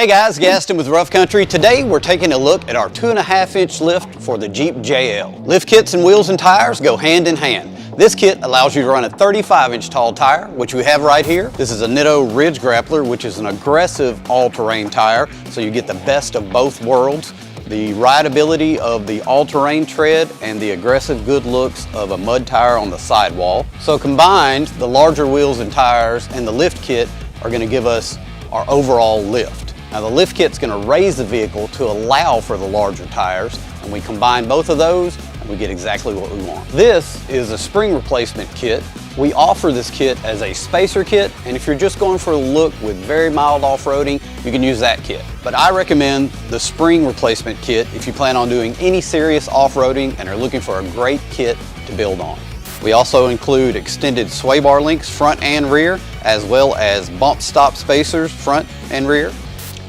Hey guys, Gaston with Rough Country. Today we're taking a look at our 2.5-inch lift for the Jeep JL. Lift kits and wheels and tires go hand in hand. This kit allows you to run a 35-inch tall tire, which we have right here. This is a Nitto Ridge Grappler, which is an aggressive all-terrain tire, so you get the best of both worlds. The rideability of the all-terrain tread and the aggressive good looks of a mud tire on the sidewall. So combined, the larger wheels and tires and the lift kit are going to give us our overall lift. Now the lift kit's going to raise the vehicle to allow for the larger tires, and we combine both of those and we get exactly what we want. This is a spring replacement kit. We offer this kit as a spacer kit, and if you're just going for a look with very mild off-roading, you can use that kit. But I recommend the spring replacement kit if you plan on doing any serious off-roading and are looking for a great kit to build on. We also include extended sway bar links front and rear, as well as bump stop spacers front and rear.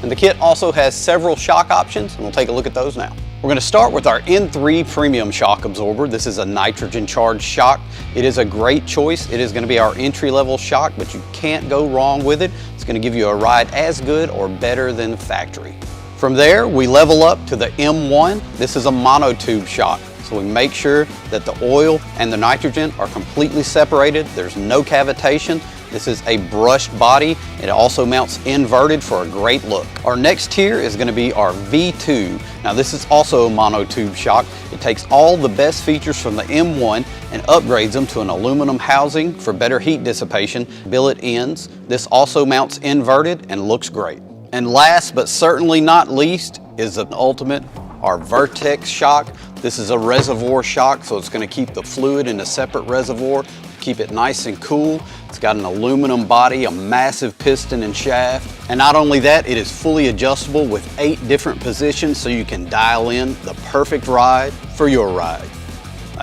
And the kit also has several shock options, and we'll take a look at those now. We're going to start with our N3 Premium Shock Absorber. This is a nitrogen charged shock. It is a great choice. It is going to be our entry-level shock, but you can't go wrong with it. It's going to give you a ride as good or better than factory. From there, we level up to the M1. This is a monotube shock. So we make sure that the oil and the nitrogen are completely separated. There's no cavitation. This is a brushed body. It also mounts inverted for a great look. Our next tier is going to be our V2. Now this is also a monotube shock. It takes all the best features from the M1 and upgrades them to an aluminum housing for better heat dissipation, billet ends. This also mounts inverted and looks great. And last but certainly not least is the ultimate, our Vertex shock. This is a reservoir shock, so it's going to keep the fluid in a separate reservoir, keep it nice and cool. It's got an aluminum body, a massive piston and shaft. And not only that, it is fully adjustable with 8 different positions, so you can dial in the perfect ride for your ride.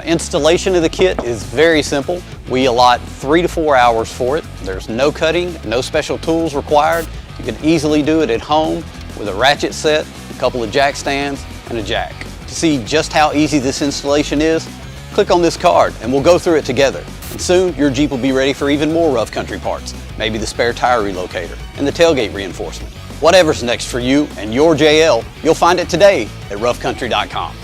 Installation of the kit is very simple. We allot 3 to 4 hours for it. There's no cutting, no special tools required. You can easily do it at home with a ratchet set, a couple of jack stands, and a jack. To see just how easy this installation is, click on this card and we'll go through it together. And soon your Jeep will be ready for even more rough country parts, maybe the spare tire relocator and the tailgate reinforcement. Whatever's next for you and your JL, you'll find it today at roughcountry.com.